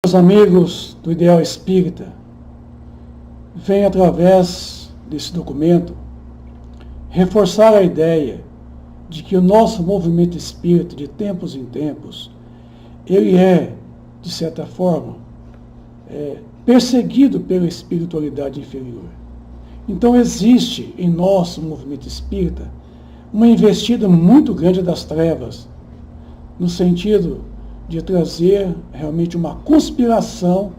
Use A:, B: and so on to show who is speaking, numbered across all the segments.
A: Meus amigos do Ideal Espírita, venho através desse documento reforçar a ideia de que o nosso movimento espírita, de tempos em tempos, ele é, de certa forma, perseguido pela espiritualidade inferior. Então existe em nosso movimento espírita uma investida muito grande das trevas, no sentido de trazer realmente uma conspiração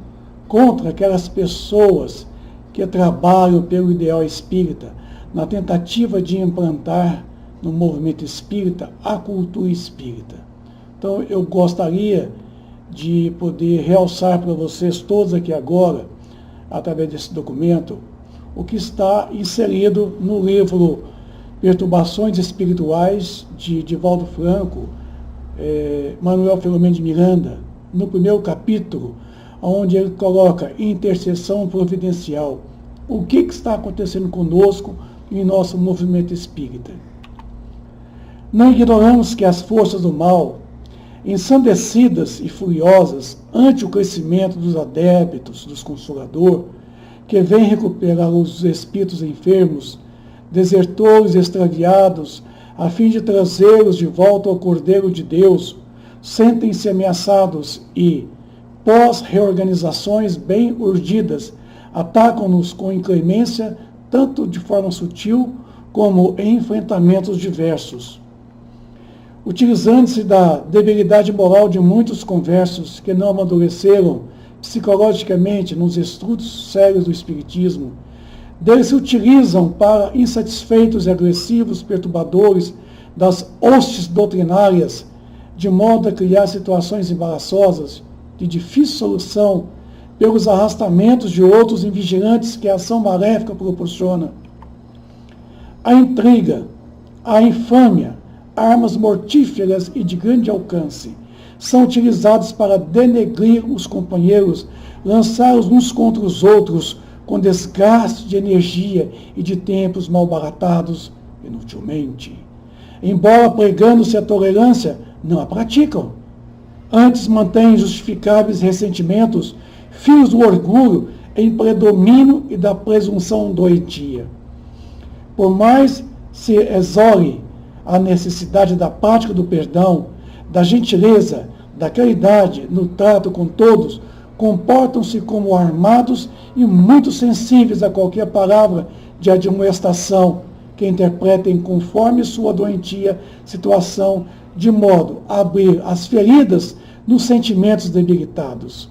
A: contra aquelas pessoas que trabalham pelo ideal espírita, na tentativa de implantar no movimento espírita a cultura espírita. Então eu gostaria de poder realçar para vocês todos aqui agora, através desse documento, o que está inserido no livro Perturbações Espirituais, de Divaldo Franco, Manuel Filomeno de Miranda, no primeiro capítulo, onde ele coloca intercessão providencial. O que está acontecendo conosco em nosso movimento espírita? Não ignoramos que as forças do mal, ensandecidas e furiosas ante o crescimento dos adeptos dos Consolador, que vêm recuperar os espíritos enfermos, desertores extraviados, a fim de trazê-los de volta ao Cordeiro de Deus, sentem-se ameaçados e, pós-reorganizações bem urdidas, atacam-nos com inclemência, tanto de forma sutil como em enfrentamentos diversos. Utilizando-se da debilidade moral de muitos conversos que não amadureceram psicologicamente nos estudos sérios do Espiritismo, deles se utilizam para insatisfeitos e agressivos perturbadores das hostes doutrinárias, de modo a criar situações embaraçosas, de difícil solução, pelos arrastamentos de outros invigilantes que a ação maléfica proporciona. A intriga, a infâmia, armas mortíferas e de grande alcance, são utilizados para denegrir os companheiros, lançá-los uns contra os outros, com desgaste de energia e de tempos malbaratados inutilmente. Embora pregando-se a tolerância, não a praticam. Antes mantêm justificáveis ressentimentos, filhos do orgulho em predomínio e da presunção doentia. Por mais se exole a necessidade da prática do perdão, da gentileza, da caridade no trato com todos, comportam-se como armados e muito sensíveis a qualquer palavra de admoestação que interpretem conforme sua doentia situação, de modo a abrir as feridas nos sentimentos debilitados.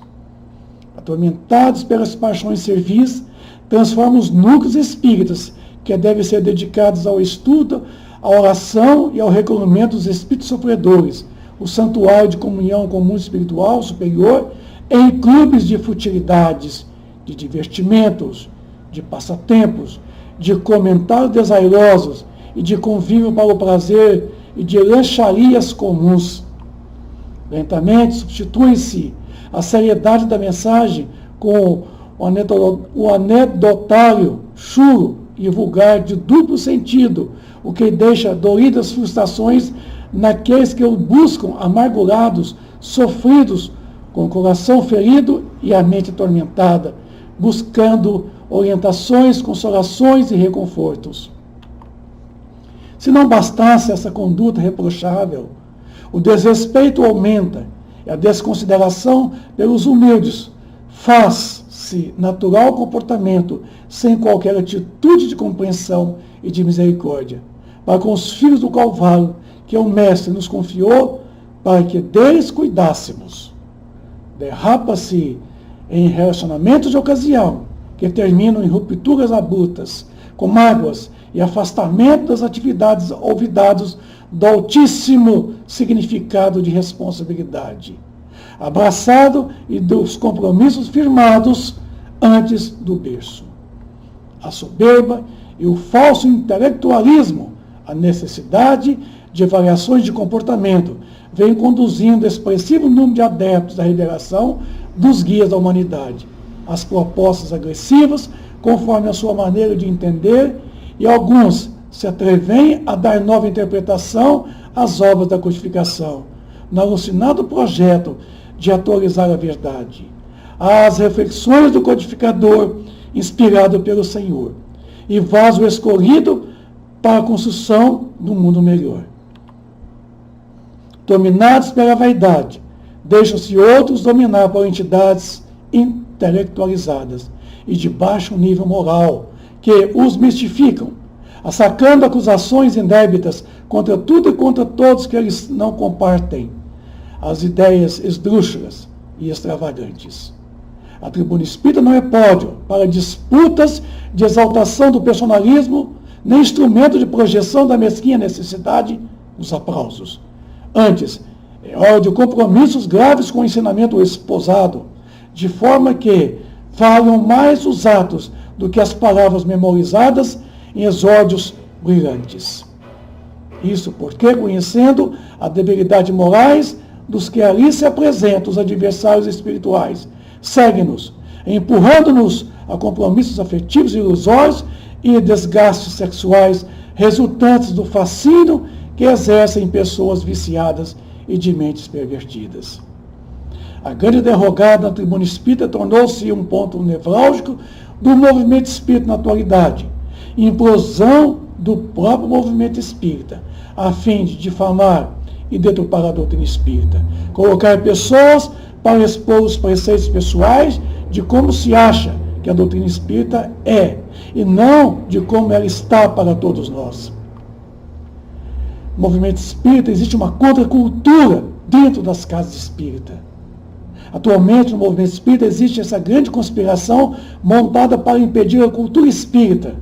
A: Atormentados pelas paixões servis, transformam os núcleos espíritas, que devem ser dedicados ao estudo, à oração e ao recolhimento dos espíritos sofredores, o santuário de comunhão com o mundo espiritual superior, em clubes de futilidades, de divertimentos, de passatempos, de comentários desairosos e de convívio para o prazer e de lancharias comuns. Lentamente substitui-se a seriedade da mensagem com o anedotário chulo e vulgar de duplo sentido, o que deixa doridas frustrações naqueles que o buscam amargurados, sofridos, com o coração ferido e a mente atormentada, buscando orientações, consolações e reconfortos. Se não bastasse essa conduta reprochável, o desrespeito aumenta e a desconsideração pelos humildes faz-se natural comportamento sem qualquer atitude de compreensão e de misericórdia, para com os filhos do Calvário que o Mestre nos confiou para que deles cuidássemos. Derrapa-se em relacionamentos de ocasião, que terminam em rupturas abruptas, com mágoas e afastamento das atividades olvidados do altíssimo significado de responsabilidade, abraçado e dos compromissos firmados antes do berço. A soberba e o falso intelectualismo, a necessidade de variações de comportamento, vem conduzindo expressivo número de adeptos da revelação dos guias da humanidade, as propostas agressivas, conforme a sua maneira de entender, e alguns se atrevem a dar nova interpretação às obras da codificação, no alucinado projeto de atualizar a verdade. às reflexões do codificador inspirado pelo Senhor e vaso escolhido para a construção de um mundo melhor. Dominados pela vaidade, deixam-se outros dominar por entidades intelectualizadas e de baixo nível moral, que os mistificam, assacando acusações indébitas contra tudo e contra todos que eles não compartem as ideias esdrúxulas e extravagantes. A tribuna espírita não é pódio para disputas de exaltação do personalismo, nem instrumento de projeção da mesquinha necessidade dos aplausos. Antes, é hora de compromissos graves com o ensinamento esposado, de forma que valham mais os atos do que as palavras memorizadas em exórdios brilhantes. Isso porque, conhecendo a debilidade morais dos que ali se apresentam, os adversários espirituais, seguem-nos, empurrando-nos a compromissos afetivos ilusórios e desgastes sexuais resultantes do fascínio que exercem pessoas viciadas e de mentes pervertidas. A grande derrogada na tribuna espírita tornou-se um ponto nevrálgico do movimento espírita na atualidade, implosão do próprio movimento espírita, a fim de difamar e deturpar a doutrina espírita, colocar pessoas para expor os preceitos pessoais de como se acha que a doutrina espírita é, e não de como ela está para todos nós. No movimento espírita existe uma contracultura dentro das casas espíritas. Atualmente, no movimento espírita, existe essa grande conspiração montada para impedir a cultura espírita.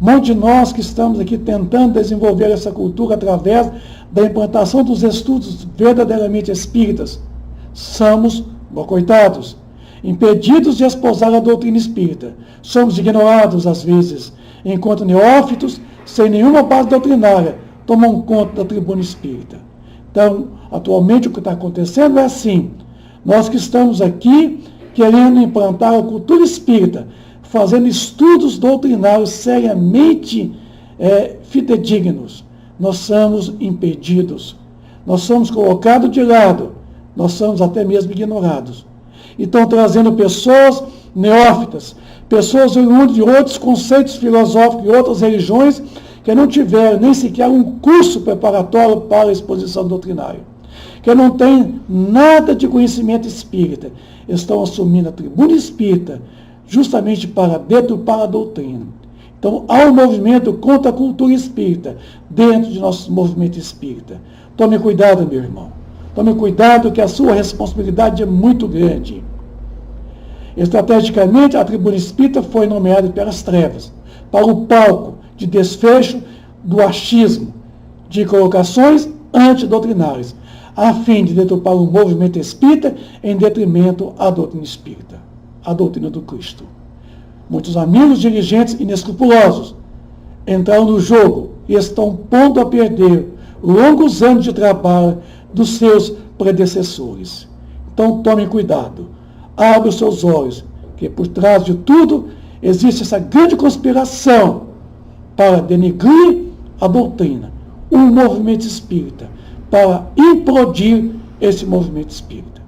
A: Muitos de nós que estamos aqui tentando desenvolver essa cultura através da implantação dos estudos verdadeiramente espíritas, somos boicotados, impedidos de esposar a doutrina espírita. Somos ignorados, às vezes, enquanto neófitos, sem nenhuma base doutrinária, tomam conta da tribuna espírita. Então, atualmente o que está acontecendo é assim: nós que estamos aqui querendo implantar a cultura espírita, fazendo estudos doutrinários seriamente fidedignos, nós somos impedidos, nós somos colocados de lado, nós somos até mesmo ignorados. E estão trazendo pessoas neófitas, pessoas oriundas de outros conceitos filosóficos e outras religiões, que não tiveram nem sequer um curso preparatório para a exposição doutrinária, que não têm nada de conhecimento espírita, estão assumindo a tribuna espírita justamente para deturpar a doutrina. Então, há um movimento contra a cultura espírita dentro de nosso movimento espírita. Tome cuidado, meu irmão. Tome cuidado, que a sua responsabilidade é muito grande. Estrategicamente, a tribuna espírita foi nomeada pelas trevas para o palco de desfecho do achismo, de colocações antidoutrinárias, a fim de deturpar o movimento espírita em detrimento à doutrina espírita, a doutrina do Cristo. Muitos amigos dirigentes inescrupulosos entraram no jogo e estão pondo a perder longos anos de trabalho dos seus predecessores. Então tome cuidado, abra os seus olhos, que por trás de tudo existe essa grande conspiração para denegrir a doutrina, o movimento espírita, para implodir esse movimento espírita.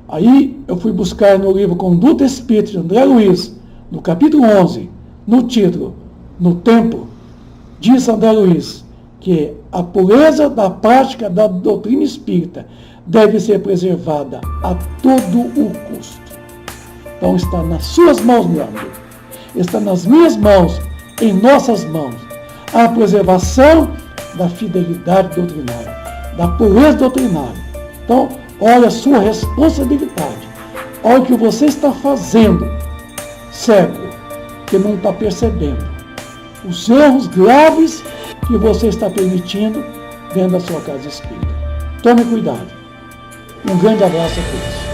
A: Aí eu fui buscar no livro Conduta Espírita de André Luiz, no capítulo 11, no título, No Tempo, diz André Luiz que a pureza da prática da doutrina espírita deve ser preservada a todo o custo. Então está nas suas mãos, meu amigo, está nas minhas mãos, em nossas mãos, a preservação da fidelidade doutrinária, da pureza doutrinária. Então, olha a sua responsabilidade, olha o que você está fazendo, cego, que não está percebendo os erros graves que você está permitindo dentro da sua casa espírita. Tome cuidado. Um grande abraço a todos.